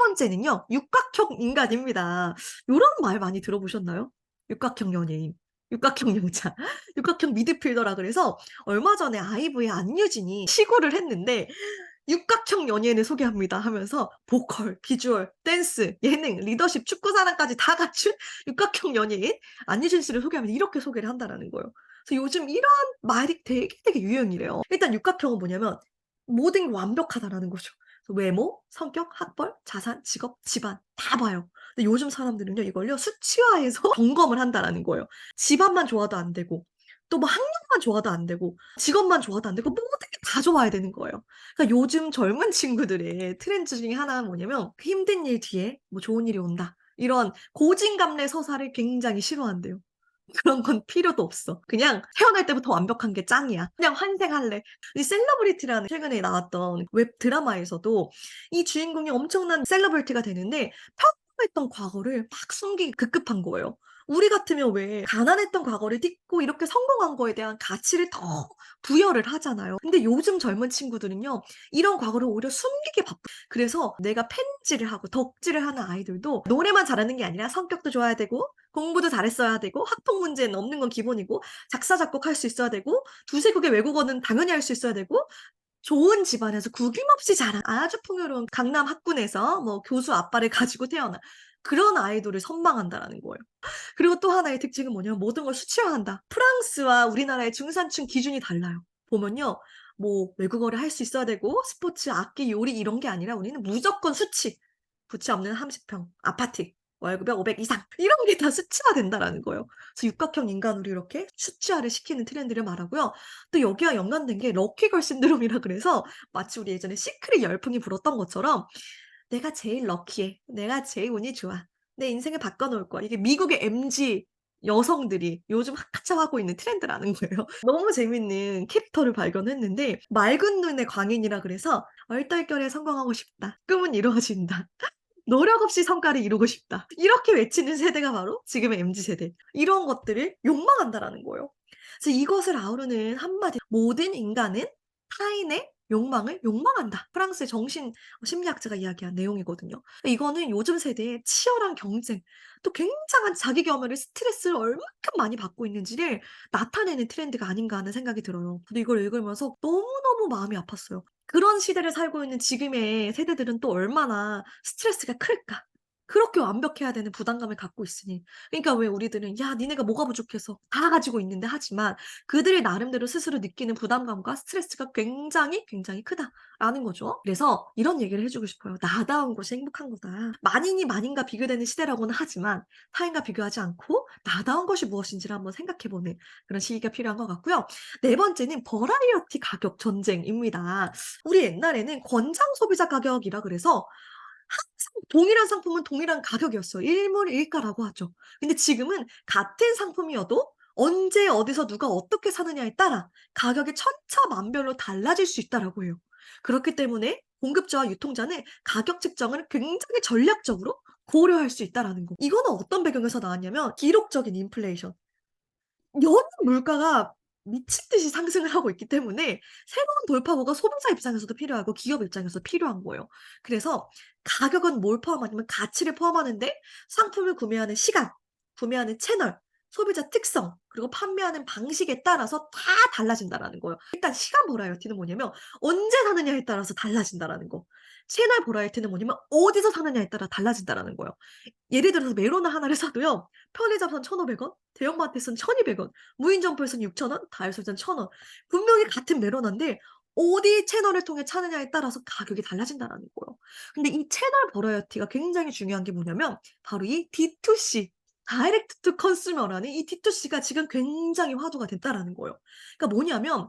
번째는요. 육각형 인간입니다. 요런 말 많이 들어보셨나요? 육각형 연예인, 육각형 여자, 육각형 미드필더라 그래서 얼마 전에 아이브의 안유진이 시구를 했는데 "육각형 연예인을 소개합니다." 하면서 보컬, 비주얼, 댄스, 예능, 리더십, 축구 사랑까지 다 갖춘 육각형 연예인 안유진 씨를 소개하면 이렇게 소개를 한다라는 거예요. 그래서 요즘 이런 말이 되게 유행이래요. 일단 육각형은 뭐냐면 모든 게 완벽하다라는 거죠. 그래서 외모, 성격, 학벌, 자산, 직업, 집안 다 봐요. 근데 요즘 사람들은요 이걸요 수치화해서 점검을 한다라는 거예요. 집안만 좋아도 안 되고 또 뭐 학력만 좋아도 안 되고 직업만 좋아도 안 되고 모든 게 다 좋아야 되는 거예요. 그러니까 요즘 젊은 친구들의 트렌드 중에 하나가 뭐냐면 그 힘든 일 뒤에 뭐 좋은 일이 온다. 이런 고진감래 서사를 굉장히 싫어한대요. 그런 건 필요도 없어. 그냥 태어날 때부터 완벽한 게 짱이야. 그냥 환생할래. 이 셀러브리티라는 최근에 나왔던 웹 드라마에서도 이 주인공이 엄청난 셀러브리티가 되는데 평범했던 과거를 막 숨기기 급급한 거예요. 우리 같으면 왜 가난했던 과거를 딛고 이렇게 성공한 거에 대한 가치를 더 부여를 하잖아요. 근데 요즘 젊은 친구들은요. 이런 과거를 오히려 숨기게 바빠. 그래서 내가 펜질을 하고 덕질을 하는 아이들도 노래만 잘하는 게 아니라 성격도 좋아야 되고 공부도 잘했어야 되고 학폭 문제는 없는 건 기본이고 작사 작곡할 수 있어야 되고 두세 곡의 외국어는 당연히 할 수 있어야 되고 좋은 집안에서 구김없이 자란 아주 풍요로운 강남 학군에서 뭐 교수 아빠를 가지고 태어난 그런 아이돌을 선망한다라는 거예요. 그리고 또 하나의 특징은 뭐냐면 모든 걸 수치화한다. 프랑스와 우리나라의 중산층 기준이 달라요. 보면요. 뭐 외국어를 할 수 있어야 되고 스포츠, 악기, 요리 이런 게 아니라 우리는 무조건 수치. 부채 없는 30평 아파트. 월급의 500 이상. 이런 게 다 수치화된다라는 거예요. 그래서 육각형 인간으로 이렇게 수치화를 시키는 트렌드를 말하고요. 또 여기와 연관된 게 럭키걸 신드롬이라 그래서 마치 우리 예전에 시크릿 열풍이 불었던 것처럼 '내가 제일 럭키해. 내가 제일 운이 좋아. 내 인생을 바꿔 놓을 거야.' 이게 미국의 MZ 여성들이 요즘 한참 하고 있는 트렌드라는 거예요. 너무 재밌는 캐릭터를 발견했는데 맑은 눈의 광인이라 그래서 "얼떨결에 성공하고 싶다. 꿈은 이루어진다. 노력 없이 성과를 이루고 싶다." 이렇게 외치는 세대가 바로 지금의 MZ 세대. 이런 것들을 욕망한다라는 거예요. 그래서 이것을 아우르는 한마디 "모든 인간은 타인의 욕망을 욕망한다." 프랑스의 정신 심리학자가 이야기한 내용이거든요. 이거는 요즘 세대의 치열한 경쟁 또 굉장한 자기 겸허를 스트레스를 얼만큼 많이 받고 있는지를 나타내는 트렌드가 아닌가 하는 생각이 들어요. 저도 이걸 읽으면서 너무너무 마음이 아팠어요. 그런 시대를 살고 있는 지금의 세대들은 또 얼마나 스트레스가 클까? 그렇게 완벽해야 되는 부담감을 갖고 있으니. 그러니까 왜 우리들은 "야 니네가 뭐가 부족해서 다 가지고 있는데." 하지만 그들이 나름대로 스스로 느끼는 부담감과 스트레스가 굉장히 크다라는 거죠. 그래서 이런 얘기를 해 주고 싶어요. "나다운 것이 행복한 거다." 만인이 만인과 비교되는 시대라고는 하지만 타인과 비교하지 않고 나다운 것이 무엇인지를 한번 생각해 보는 그런 시기가 필요한 것 같고요. 네 번째는 버라이어티 가격 전쟁입니다. 우리 옛날에는 권장 소비자 가격이라 그래서 항상 동일한 상품은 동일한 가격이었어요. 일물일가라고 하죠. 근데 지금은 같은 상품이어도 언제 어디서 누가 어떻게 사느냐에 따라 가격이 천차만별로 달라질 수 있다라고 해요. 그렇기 때문에 공급자와 유통자는 가격 측정을 굉장히 전략적으로 고려할 수 있다라는 거. 이거는 어떤 배경에서 나왔냐면 기록적인 인플레이션. 여느 물가가 미친 듯이 상승을 하고 있기 때문에 새로운 돌파구가 소비자 입장에서도 필요하고 기업 입장에서도 필요한 거예요. 그래서 가격은 뭘 포함하냐면 가치를 포함하는데 상품을 구매하는 시간, 구매하는 채널, 소비자 특성, 그리고 판매하는 방식에 따라서 다 달라진다라는 거예요. 일단 시간 버라이어티는 뭐냐면 언제 사느냐에 따라서 달라진다라는 거. 채널 버라이어티는 뭐냐면 어디서 사느냐에 따라 달라진다라는 거예요. 예를 들어서 메로나 하나를 사도요. 편의점에선 1,500원, 대형마트에서는 1,200원, 무인점포에서는 6,000원, 다이소에서는 1,000원. 분명히 같은 메로나인데 어디 채널을 통해 차느냐에 따라서 가격이 달라진다라는 거예요. 근데 이 채널 버라이어티가 굉장히 중요한 게 뭐냐면 바로 이 D2C 다이렉트 투 컨슈머라는 이 D2C가 지금 굉장히 화두가 됐다라는 거예요. 그러니까 뭐냐면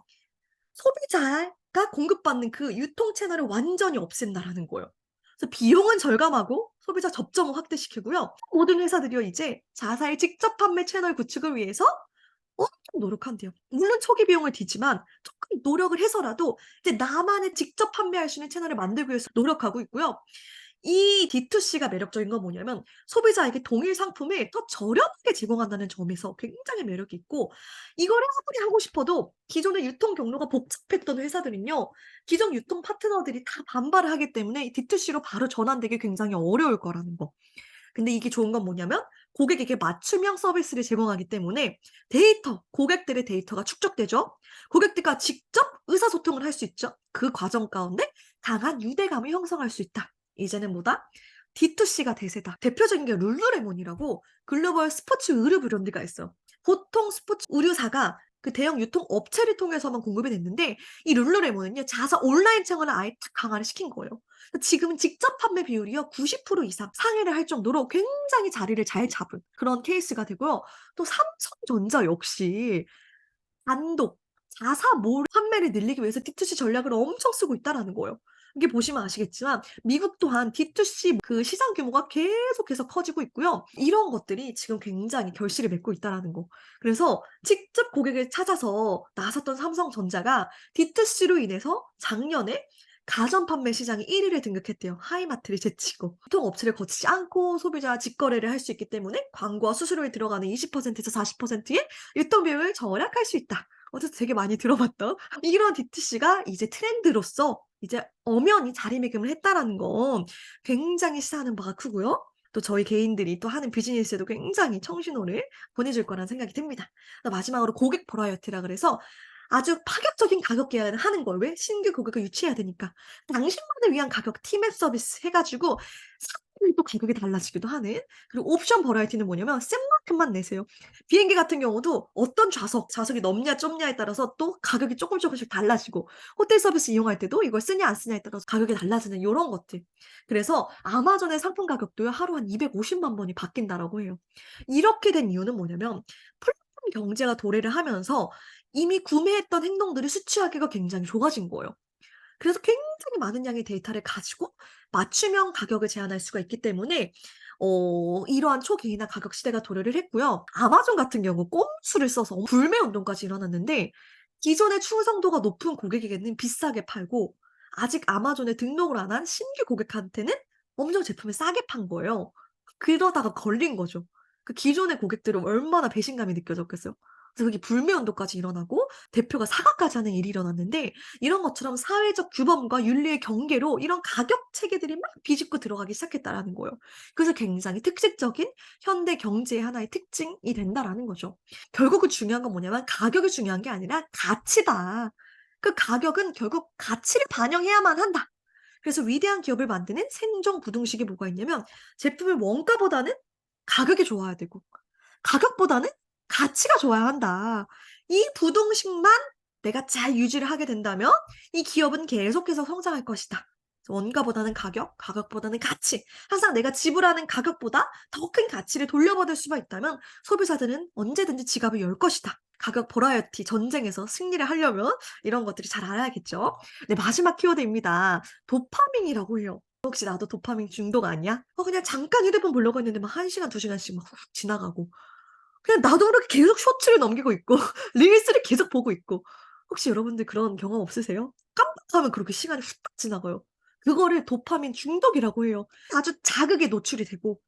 소비자가 공급받는 그 유통 채널을 완전히 없앤다라는 거예요. 그래서 비용은 절감하고 소비자 접점을 확대시키고요. 모든 회사들이요 이제 자사의 직접 판매 채널 구축을 위해서 엄청 노력한대요. 물론 초기 비용을 들지만 쪼끔 노력을 해서라도 이제 나만의 직접 판매할 수 있는 채널을 만들기 위해서 노력하고 있고요. 이 D2C가 매력적인 건 뭐냐면 소비자에게 동일 상품을 더 저렴하게 제공한다는 점에서 굉장히 매력이 있고, 이거를 아무리 하고 싶어도 기존의 유통 경로가 복잡했던 회사들은요, 기존 유통 파트너들이 다 반발을 하기 때문에 이 D2C로 바로 전환되기 굉장히 어려울 거라는 거. 근데 이게 좋은 건 뭐냐면 고객에게 맞춤형 서비스를 제공하기 때문에 고객들의 데이터가 축적되죠. 고객들과 직접 의사소통을 할 수 있죠. 그 과정 가운데 강한 유대감을 형성할 수 있다. 이제는 뭐다? D2C가 대세다. 대표적인 게 룰루레몬이라고 글로벌 스포츠 의류 브랜드가 있어요. 보통 스포츠 의류사가 그 대형 유통 업체를 통해서만 공급이 됐는데, 이 룰루레몬은요 자사 온라인 채널을 아예 탁 강화를 시킨 거예요. 지금은 직접 판매 비율이요 90% 이상 상회를 할 정도로 굉장히 자리를 잘 잡은 그런 케이스가 되고요. 또 삼성전자 역시 단독 자사몰 판매를 늘리기 위해서 D2C 전략을 엄청 쓰고 있다라는 거예요. 이게 보시면 아시겠지만 미국 또한 D2C 그 시장 규모가 계속해서 커지고 있고요. 이런 것들이 지금 굉장히 결실을 맺고 있다라는 거. 그래서 직접 고객을 찾아서 나섰던 삼성전자가 D2C로 인해서 작년에 가전 판매 시장에 1 위를 등극했대요. 하이마트를 제치고. 유통업체를 거치지 않고 소비자와 직거래를 할 수 있기 때문에 광고와 수수료에 들어가는 20% 에서 40%의 유통 비용을 절약할 수 있다. 어디서 되게 많이 들어봤던 이런 D2C가 이제 트렌드로서 이제 엄연히 자리매김을 했다라는 건 굉장히 시사하는 바가 크고요. 또 저희 개인들이 또 하는 비즈니스에도 굉장히 청신호를 보내줄 거라는 생각이 듭니다. 마지막으로 고객 버라이어티라 그래서 아주 파격적인 가격 계약을 하는 거예요. 왜? 신규 고객을 유치해야 되니까. 당신만을 위한 가격 티맵 서비스 해 가지고 상품이 또 가격이 달라지기도 하는. 그리고 옵션 버라이어티는 뭐냐면 쓴 만큼만 내세요. 비행기 같은 경우도 어떤 좌석이 넓냐 좁냐에 따라서 또 가격이 조금씩 달라지고, 호텔 서비스 이용할 때도 이걸 쓰냐 안 쓰냐에 따라서 가격이 달라지는 요런 것들. 그래서 아마존의 상품 가격도요 하루 한 250만 번이 바뀐다라고 해요. 이렇게 된 이유는 뭐냐면 플랫폼 경제가 도래를 하면서 이미 구매했던 행동들이 수치하기가 굉장히 좋아진 거예요. 그래서 굉장히 많은 양의 데이터를 가지고 맞춤형 가격을 제한할 수가 있기 때문에 이러한 초개인화 가격 시대가 도래를 했고요. 아마존 같은 경우 꼼수를 써서 불매 운동까지 일어났는데, 기존의 충성도가 높은 고객에게는 비싸게 팔고 아직 아마존에 등록을 안 한 신규 고객한테는 엄청 제품을 싸게 판 거예요. 그러다가 걸린 거죠. 그 기존의 고객들은 얼마나 배신감이 느껴졌겠어요. 그래서 그게 불매 운동까지 일어나고 대표가 사과까지 하는 일이 일어났는데, 이런 것처럼 사회적 규범과 윤리의 경계로 이런 가격 체계들이 막 비집고 들어가기 시작했다라는 거예요. 그래서 굉장히 특색적인 현대 경제의 하나의 특징이 된다라는 거죠. 결국은 중요한 건 뭐냐면 가격이 중요한 게 아니라 가치다. 그 가격은 결국 가치를 반영해야만 한다. 그래서 위대한 기업을 만드는 생존 부등식이 뭐가 있냐면 제품의 원가보다는 가격이 좋아야 되고 가격보다는 가치가 좋아야 한다. 이 부등식만 내가 잘 유지를 하게 된다면 이 기업은 계속해서 성장할 것이다. 원가보다는 가격, 가격보다는 가치. 항상 내가 지불하는 가격보다 더 큰 가치를 돌려받을 수만 있다면 소비자들은 언제든지 지갑을 열 것이다. 가격 버라이어티 전쟁에서 승리를 하려면 이런 것들이 잘 알아야겠죠. 네, 마지막 키워드입니다. 도파민이라고 해요. 혹시 나도 도파민 중독 아니야? 그냥 잠깐 휴대폰 보려고 했는데 막 1 시간, 2 시간씩 막 훅 지나가고. 그냥 나도 모르게 계속 쇼츠를 넘기고 있고 릴스를 계속 보고 있고. 혹시 여러분들 그런 경험 없으세요? 깜빡하면 그렇게 시간이 후딱 지나가요. 그거를 도파민 중독이라고 해요. 아주 자극에 노출이 되고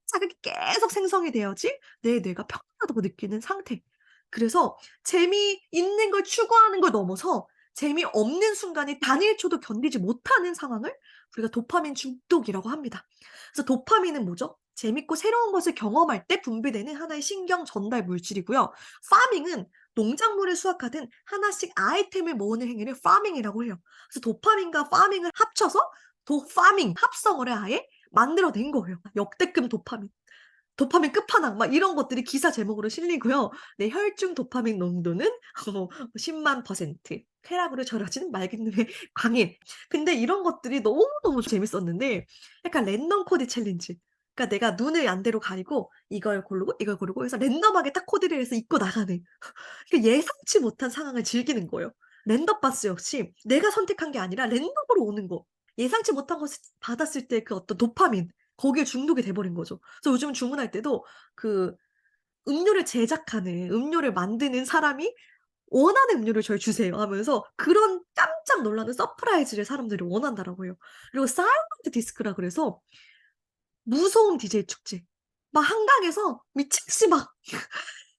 자극이 계속 생성이 돼야지 내 뇌가 평온하다고 느끼는 상태. 그래서 재미있는 걸 추구하는 걸 넘어서 재미없는 순간이 단 1 초도 견디지 못하는 상황을 우리가 도파민 중독이라고 합니다. 그래서 도파민은 뭐죠? 재밌고 새로운 것을 경험할 때 분비되는 하나의 신경 전달 물질이고요. 파밍은 농작물을 수확하듯 하나씩 아이템을 모으는 행위를 파밍이라고 해요. 그래서 도파민과 파밍을 합쳐서 도파밍 합성어를 아예 만들어낸 거예요. 역대급 도파민. 도파민 끝판왕 막 이런 것들이 기사 제목으로 실리고요. 네, 혈중 도파민 농도는 10,000,000% 쾌락으로 절여진 맑은 눈의 광일. 근데 이런 것들이 너무너무 재밌었는데 약간 랜덤 코디 챌린지. 그러니까 내가 눈을 안대로 가리고 이걸 고르고 해서 랜덤하게 딱 코디를 해서 입고 나가는 그 예상치 못한 상황을 즐기는 거예요. 랜덤 박스 역시 내가 선택한 게 아니라 랜덤으로 오는 거. 예상치 못한 것을 받았을 때 그 어떤 도파민 거기에 중독이 돼 버린 거죠. 그래서 요즘은 주문할 때도 그 음료를 제작하는 음료를 만드는 사람이 원하는 음료를 저희 주세요." 하면서 그런 깜짝 놀라는 서프라이즈를 사람들이 원한다라고 해요. 그리고 사일런트 디스코라 그래서 무소음 디제이 축제. 막 한강에서 미친 듯이 막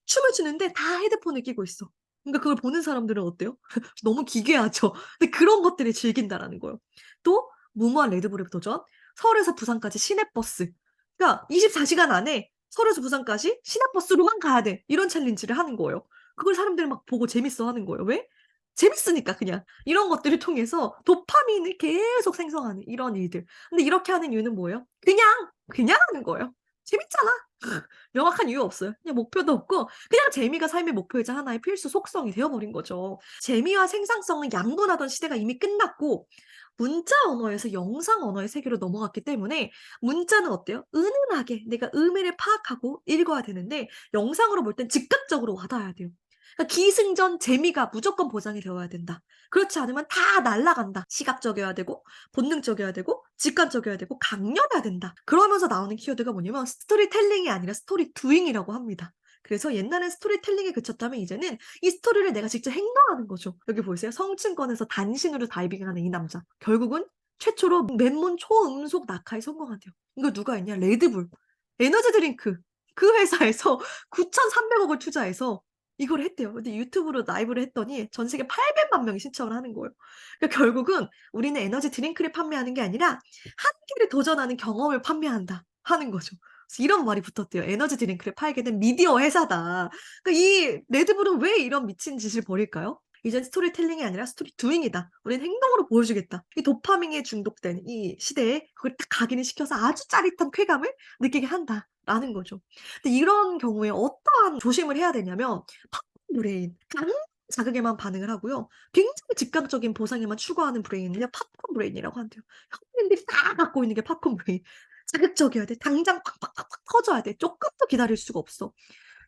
춤을 추는데 다 헤드폰을 끼고 있어. 그러니까 그걸 보는 사람들은 어때요? 너무 기괴하죠. 근데 그런 것들을 즐긴다라는 거예요. 또 무모한 레드불의 도전, 서울에서 부산까지 시내버스. 그러니까 24 시간 안에 서울에서 부산까지 시내버스로만 가야 돼. 이런 챌린지를 하는 거예요. 그걸 사람들이 막 보고 재밌어 하는 거예요. 왜? 재밌으니까 그냥. 이런 것들을 통해서 도파민을 계속 생성하는 이런 일들. 근데 이렇게 하는 이유는 뭐예요? 그냥 하는 거예요. 재밌잖아. 명확한 이유 없어요. 그냥 목표도 없고 그냥 재미가 삶의 목표이자 하나의 필수 속성이 되어 버린 거죠. 재미와 생산성은 양분하던 시대가 이미 끝났고 문자 언어에서 영상 언어의 세계로 넘어갔기 때문에 문자는 어때요? 은은하게 내가 의미를 파악하고 읽어야 되는데 영상으로 볼 땐 즉각적으로 와 닿아야 돼요. 그러니까 기승전 재미가 무조건 보장이 되어야 된다. 그렇지 않으면 다 날아간다. 시각적이어야 되고 본능적이어야 되고 직관적이어야 되고 강렬해야 된다. 그러면서 나오는 키워드가 뭐냐면 스토리텔링이 아니라 스토리 두잉이라고 합니다. 그래서 옛날엔 스토리텔링에 그쳤다면 이제는 이 스토리를 내가 직접 행동하는 거죠. 여기 보이세요? 성층권에서 단신으로 다이빙하는 이 남자. 결국은 최초로 맨몸 초음속 낙하에 성공한대요. 이거 누가 했냐? 레드불. 에너지 드링크. 그 회사에서 9,300억을 투자해서 이걸 했대요. 근데 유튜브로 라이브를 했더니 전 세계 800만 명이 시청을 하는 거예요. 그러니까 결국은 우리는 에너지 드링크를 판매하는 게 아니라 한계를 도전하는 경험을 판매한다 하는 거죠. 그래서 이런 말이 붙었대요. 에너지 드링크를 팔게 된 미디어 회사다. 그러니까 이 레드불은 왜 이런 미친 짓을 벌일까요? 이젠 스토리텔링이 아니라 스토리 두잉이다. 우리는 행동으로 보여주겠다. 이 도파민에 중독된 이 시대에 그걸 딱 각인을 시켜서 아주 짜릿한 쾌감을 느끼게 한다라는 거죠. 근데 이런 경우에 어떠한 조심을 해야 되냐면 팝콘 브레인. 단 자극에만 반응을 하고요. 굉장히 즉각적인 보상에만 추구하는 브레인을 팝콘 브레인이라고 한대요. 현대인들이 다 갖고 있는 게 팝콘 브레인. 자극적이어야 돼. 당장 팍팍팍팍 터져야 돼. 쪼끔도 기다릴 수가 없어.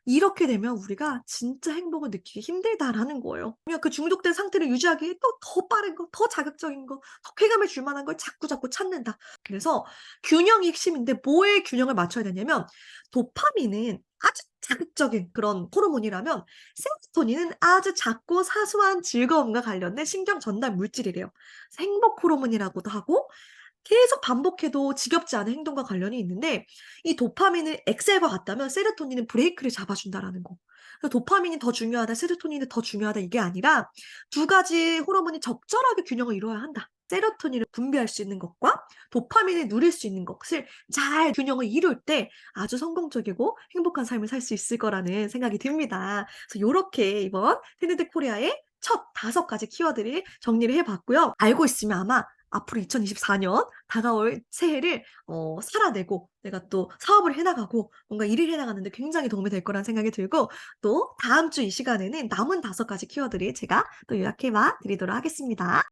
이렇게 되면 우리가 진짜 행복을 느끼기 힘들다라는 거예요. 그냥 그 중독된 상태를 유지하기 위해 또 더 빠른 거, 더 자극적인 거, 더 쾌감을 줄 만한 걸 자꾸자꾸 찾는다. 그래서 균형이 핵심인데 뭐에 균형을 맞춰야 되냐면 도파민은 아주 자극적인 그런 호르몬이라면 세로토닌은 아주 작고 사소한 즐거움과 관련된 신경 전달 물질이래요. 그래서 행복 호르몬이라고도 하고 계속 반복해도 지겹지 않은 행동과 관련이 있는데 이 도파민은 엑셀과 같다면 세로토닌은 브레이크를 잡아준다라는 거. 그래서 도파민이 더 중요하다, 세로토닌이 더 중요하다 이게 아니라 두 가지 호르몬이 적절하게 균형을 이뤄야 한다. 세로토닌을 분비할 수 있는 것과 도파민을 누릴 수 있는 것을 잘 균형을 이룰 때 아주 성공적이고 행복한 삶을 살 수 있을 거라는 생각이 듭니다. 그래서 요렇게 이번 테네드 코리아의 첫 5가지 키워드를 정리를 해 봤고요. 알고 있으면 아마 앞으로 2024년 다가올 새해를 살아내고 내가 또 사업을 해 나가고 뭔가 일을 해 나가는 데 굉장히 도움이 될 거라는 생각이 들고 또 다음 주 이 시간에는 남은 5가지 키워드를 제가 또 요약해 봐 드리도록 하겠습니다.